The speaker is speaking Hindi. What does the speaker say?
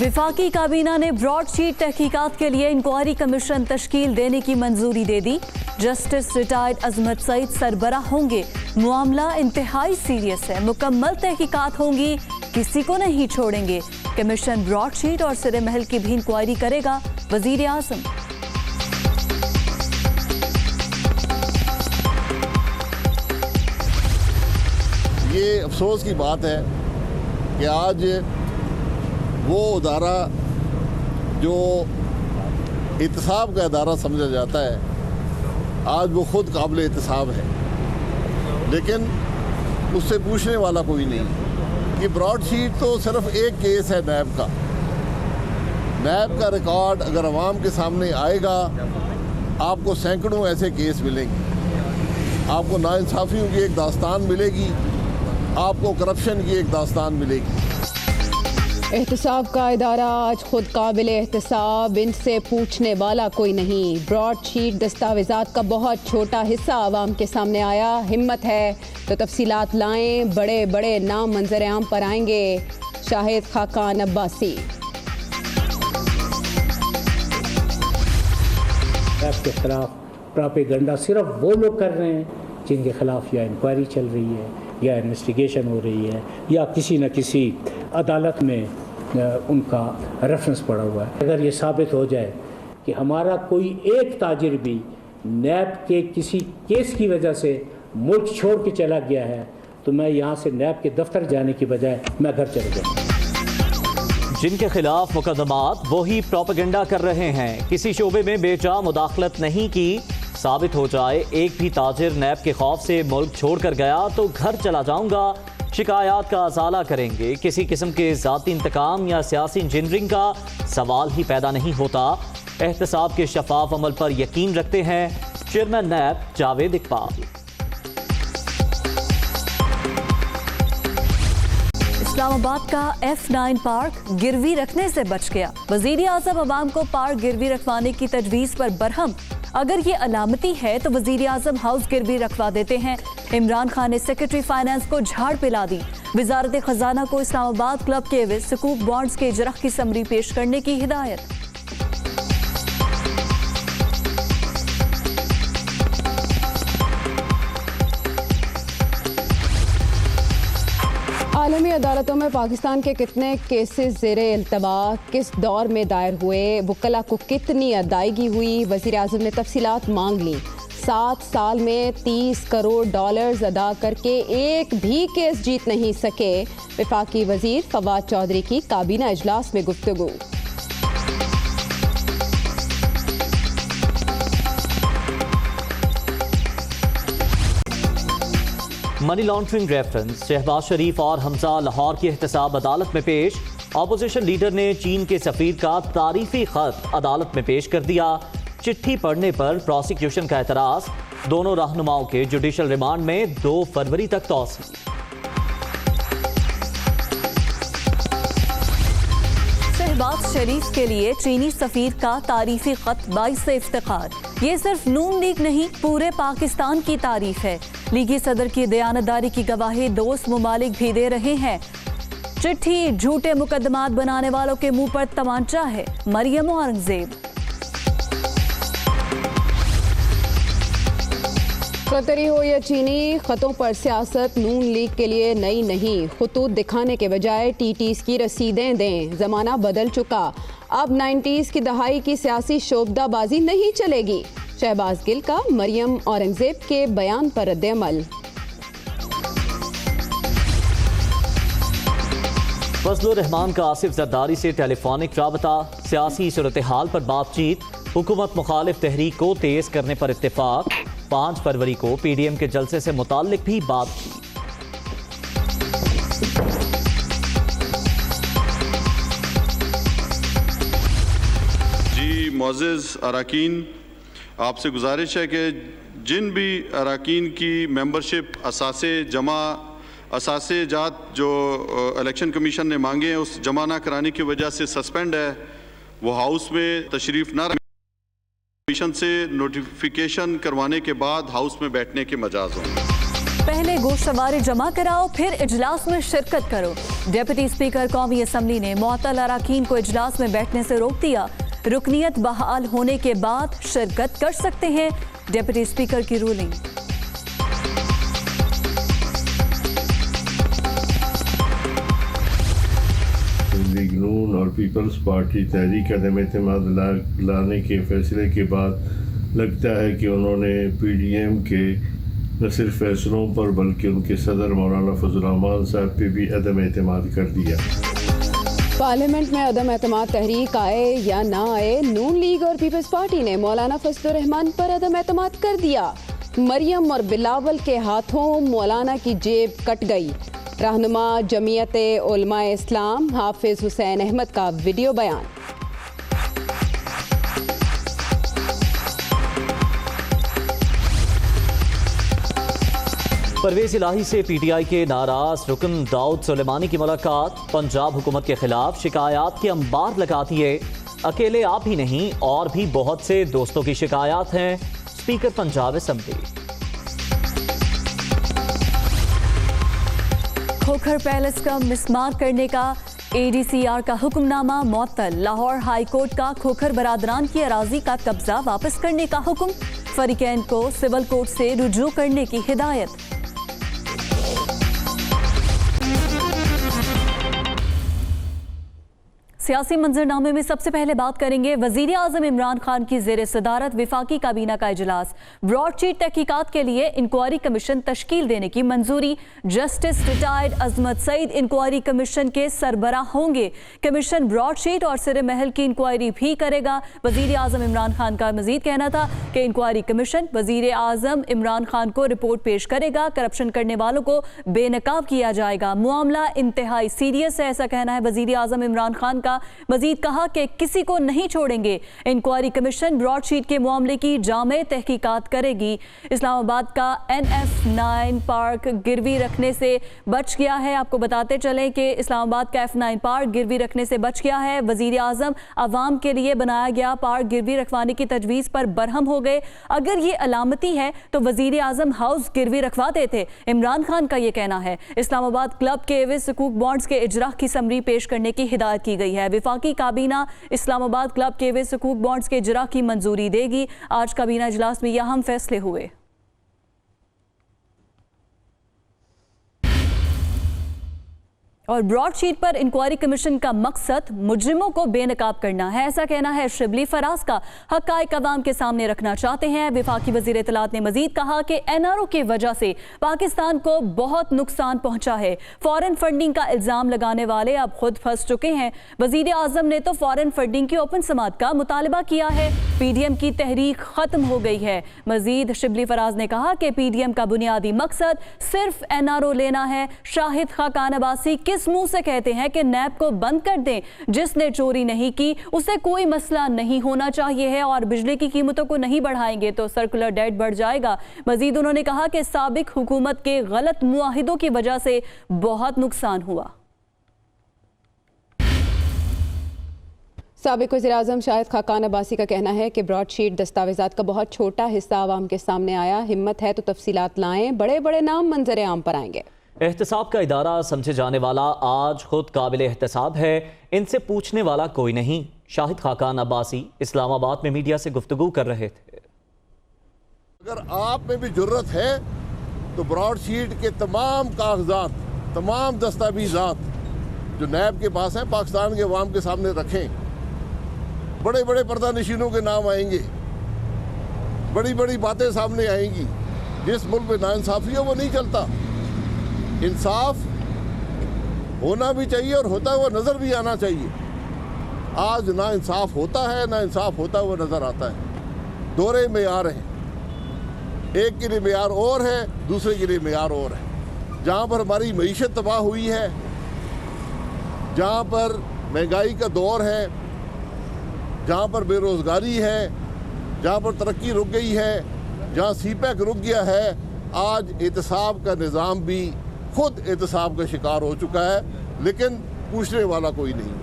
विफाकी काबीना ने ब्रॉडशीट तहकीकात के लिए इंक्वायरी कमीशन तश्कील देने की मंजूरी दे दी। जस्टिस रिटायर्ड अजमत सईद सरबराह होंगे। मामला इंतहाई सीरियस है, मुकम्मल तहकीकात होंगी, किसी को नहीं छोड़ेंगे। कमीशन ब्रॉडशीट और सिरे महल की भी इंक्वायरी करेगा। वजीर आजम ये अफसोस की बात है कि आज वो अदारा जो एहतसाब का अदारा समझा जाता है, आज वो खुद काबिल एहतसाब है, लेकिन उससे पूछने वाला कोई नहीं। ये ब्रॉडशीट तो सिर्फ एक केस है नैब का। नैब का रिकॉर्ड अगर अवाम के सामने आएगा, आपको सैकड़ों ऐसे केस मिलेंगे। आपको नाइंसाफ़ियों की एक दास्तान मिलेगी, आपको करप्शन की एक दास्तान मिलेगी। एहतसाब का इदारा आज खुद काबिल एहतसाब, इनसे पूछने वाला कोई नहीं। ब्रॉडशीट दस्तावेज़ात का बहुत छोटा हिस्सा आवाम के सामने आया। हिम्मत है तो तफसीलात लाएं, बड़े बड़े नाम मंजर आम पर आएंगे। शाहिद खाकान अब्बासी। आपके खिलाफ प्रोपेगेंडा सिर्फ वो लोग कर रहे हैं जिनके खिलाफ या इंक्वायरी चल रही है, या इन्वेस्टिगेशन हो रही है, या किसी न किसी अदालत में उनका रेफरेंस पड़ा हुआ है। अगर ये साबित हो जाए कि हमारा कोई एक ताजिर भी नैब के किसी केस की वजह से मुल्क छोड़ के चला गया है, तो मैं यहाँ से नैब के दफ्तर जाने की बजाय मैं घर चले जाऊँगा। जिनके खिलाफ मुकदमात वही प्रोपेगेंडा कर रहे हैं, किसी शोबे में बेजा मुदाखलत नहीं की। साबित हो जाए एक भी ताजिर नैब के खौफ से मुल्क छोड़कर गया तो घर चला जाऊंगा। शिकायत का अजाला करेंगे। किसी किस्म के ज़ाती इंतकाम या सियासी इंजीनियरिंग का सवाल ही पैदा नहीं होता। एहतसाब के शफाफ अमल पर यकीन रखते हैं चेयरमैन नैब जावेद इकबाल। इस्लामाबाद का F9 पार्क गिरवी रखने से बच गया। वजीर आजम अवाम को पार्क गिरवी रखवाने की तजवीज़ पर बरहम। अगर ये अलामती है तो वजीर आजम हाउस गिरवी रखवा देते हैं। इमरान खान ने सेक्रेटरी फाइनेंस को झाड़ पिला दी। वजारत खजाना को इस्लामाबाद क्लब के एवज सुकूक बॉन्ड्स के इजरा की समरी पेश करने की हिदायत। आलमी अदालतों में पाकिस्तान के कितने केसेस ज़ेरे इल्तबा, किस दौर में दायर हुए, वुकला को कितनी अदायगी हुई, वज़ीर आज़म ने तफसीलात मांग ली। 7 साल में $30 करोड़ अदा करके एक भी केस जीत नहीं सके। वफाकी वज़ीर फवाद चौधरी की काबीना इजलास में गुफ्तगू। मनी लॉन्ड्रिंग रेफरेंस, शहबाज शरीफ और हमजा लाहौर की एहतसाब अदालत में पेश। अपोजिशन लीडर ने चीन के सफीर का तारीफी खत अदालत में पेश कर दिया। चिट्ठी पढ़ने पर प्रोसिक्यूशन का एतराज। दोनों रहनुमाओं के जुडिशल रिमांड में 2 फरवरी तक तौसील। शहबाज शरीफ के लिए चीनी सफीर का तारीफी खत बाइस से इफ्तिखार। ये सिर्फ नून लीग नहीं, पूरे पाकिस्तान की तारीफ है। लीगी सदर की दयानतदारी की गवाही दोस्त मुमालिक भी दे रहे हैं। चिट्ठी झूठे मुकदमात बनाने वालों के मुंह पर तमांचा है। मरियम औरंगजेब। कतरी हो या चीनी, खतों पर सियासत नून लीग के लिए नई नहीं। खुतूत दिखाने के बजाय टीटीज की रसीदें दें। ज़माना बदल चुका, अब 90s की दहाई की सियासी शोबदाबाजी नहीं चलेगी। शहबाज गिल का मरियम औरंगजेब के बयान पर रद्द-ए-अमल। फजलुर रहमान का आसिफ जरदारी से टेलीफोनिक राबता। सियासी सूरत हाल पर बातचीत। हुकूमत मुखालिफ तहरीक को तेज करने पर इत्तेफाक। 5 फरवरी को PDM के जलसे से मुताल्लिक भी बात की। जी मोअज़्ज़िज़ अराकीन, आपसे गुजारिश है कि जिन भी अराकीन की मेंबरशिप असासे जात जो इलेक्शन कमीशन ने मांगे हैं उस जमा ना कराने की वजह से सस्पेंड है, वो हाउस में तशरीफ़ ना कमीशन से नोटिफिकेशन करवाने के बाद हाउस में बैठने के मजाज हों। पहले गोशवारे जमा कराओ, फिर इजलास में शिरकत करो। डिप्टी स्पीकर कौमी असम्बली ने मुअत्तल अराकीन को इजलास में बैठने से रोक दिया। रुकनियत बहाल होने के बाद शिरकत कर सकते हैं, डिप्टी स्पीकर की रूलिंग। लीग नून और पीपल्स पार्टी तहरीक अदम एतमाद लाने के फैसले के बाद लगता है कि उन्होंने PDM के न सिर्फ फैसलों पर बल्कि उनके सदर मौलाना फजल रहमान साहब पे भी अदम एतमाद कर दिया। पार्लियामेंट में अदम एतमाद तहरीक आए या ना आए, नून लीग और पीपल्स पार्टी ने मौलाना फजल रहमान पर अदम एतमाद कर दिया। मरियम और बिलावल के हाथों मौलाना की जेब कट गई। रहनुमा जमीयत उलमा इस्लाम हाफिज हुसैन अहमद का वीडियो बयान। परवेज इलाही से PTI के नाराज रुकन दाऊद सुलेमानी की मुलाकात। पंजाब हुकूमत के खिलाफ शिकायत के अंबार लगा दिए। अकेले आप ही नहीं और भी बहुत से दोस्तों की शिकायत हैं, speaker Punjab assembly. Khokhar palace का मिसमार करने का ADCR का हुक्मनामा मुअत्तल। लाहौर हाई कोर्ट का खोखर बरादरान की अराजी का कब्जा वापस करने का हुक्म। फरीकैन को सिविल कोर्ट से रुजू करने की हिदायत। सियासी मंजरनामे में सबसे पहले बात करेंगे वजीर आजम इमरान खान की जेर सदारत विफाकी काबीना का इजलास। ब्रॉडशीट तहकीकात के लिए इंक्वायरी कमीशन तश्कील देने की मंजूरी। जस्टिस रिटायर्ड अजमत सईद इंक्वायरी कमीशन के सरबराह होंगे। कमीशन ब्रॉडशीट और सिरे महल की इंक्वायरी भी करेगा। वजीर आजम इमरान खान का मजीद कहना था कि इंक्वायरी कमीशन वजीर आजम इमरान खान को रिपोर्ट पेश करेगा। करप्शन करने वालों को बेनकाब किया जाएगा। मामला इंतहाई सीरियस है, ऐसा कहना है वजीर आजम इमरान खान का। मजीद कहा कि किसी को नहीं छोड़ेंगे। इंक्वायरी कमीशन ब्रॉडशीट के मामले की जामे तहकीकात करेगी। इस्लामाबाद का NF9 पार्क गिरवी रखने से बच गया है। आपको बताते चलें कि इस्लामाबाद का F9 पार्क गिरवी रखने से बच गया है। वजीर आजम अवाम के लिए बनाया गया पार्क गिरवी रखवाने की तजवीज़ पर बरहम हो गए। अगर ये अलामती है तो वजीर आजम हाउस गिरवी रखवा देते, इमरान खान का ये कहना है। इस्लामाबाद क्लब के एवज सुकूक बॉन्ड्स के इजरा की समरी पेश करने की हिदायत की गई है। विफाकी काबीना इस्लामाबाद क्लब के एवज सुकूक बॉन्ड्स के इजरा की मंजूरी देगी। आज काबीना इजलास में अहम फैसले हुए। और ब्रॉडशीट पर इंक्वायरी कमीशन का मकसद मुजरिमों को बेनकाब करना है, ऐसा कहना है शिबली फराज का। हक़ाइक़ अवाम के सामने रखना चाहते हैं। विफाकी वज़ीर इत्तलात ने मजीद कहा कि NRO की वजह से पाकिस्तान को बहुत नुकसान पहुंचा है। फॉरेन फंडिंग का इल्ज़ाम लगाने वाले अब खुद फंस चुके हैं। वज़ीर आज़म ने तो फॉरेन फंडिंग की ओपन समात का मुतालबा किया है। PDM की तहरीक ख़त्म हो गई है। मजीद शिबली फराज ने कहा कि PDM का बुनियादी मकसद सिर्फ NRO लेना है। शाहिद खाकान अब्बासी किस मुंह से कहते हैं कि नैब को बंद कर दें? जिसने चोरी नहीं की उसे कोई मसला नहीं होना चाहिए है, और बिजली की कीमतों को नहीं बढ़ाएंगे तो सर्कुलर डेट बढ़ जाएगा। मजीद उन्होंने कहा कि साबिक हुकूमत के गलत मुआहिदों की वजह से बहुत नुकसान हुआ। साबिक वज़ीर-ए-आज़म शाहिद खाकान अब्बासी का कहना है कि ब्रॉडशीट दस्तावेज़ात का बहुत छोटा हिस्सा आवाम के सामने आया। हिम्मत है तो तफसीलात लाएं, बड़े बड़े नाम मंजर आम पर आएंगे। एहतसाब का इदारा समझे जाने वाला आज खुद काबिल एहतसाब है, इनसे पूछने वाला कोई नहीं। शाहिद खाकान अब्बासी इस्लामाबाद में मीडिया से गुफ्तगू कर रहे थे। अगर आप में भी जुर्रत है तो ब्रॉडशीट के तमाम कागजात, तमाम दस्तावेजात जो नैब के पास हैं, पाकिस्तान के अवाम के सामने रखें। बड़े बड़े पर्दा नशीनों के नाम आएंगे, बड़ी बड़ी बातें सामने आएंगी। जिस मुल्क में नाइंसाफ़ी है वो नहीं चलता। इंसाफ होना भी चाहिए और होता हुआ नज़र भी आना चाहिए। आज ना इंसाफ होता है, ना इंसाफ होता हुआ नज़र आता है। दोहरे मेयार हैं, एक के लिए मेयार और है, दूसरे के लिए मेयार और है। जहाँ पर हमारी मईशत तबाह हुई है, जहाँ पर महंगाई का दौर है, जहाँ पर बेरोज़गारी है, जहाँ पर तरक्की रुक गई है, जहाँ CPEC रुक गया है, आज एहतसाब का निज़ाम भी खुद एहतसाब का शिकार हो चुका है, लेकिन पूछने वाला कोई नहीं।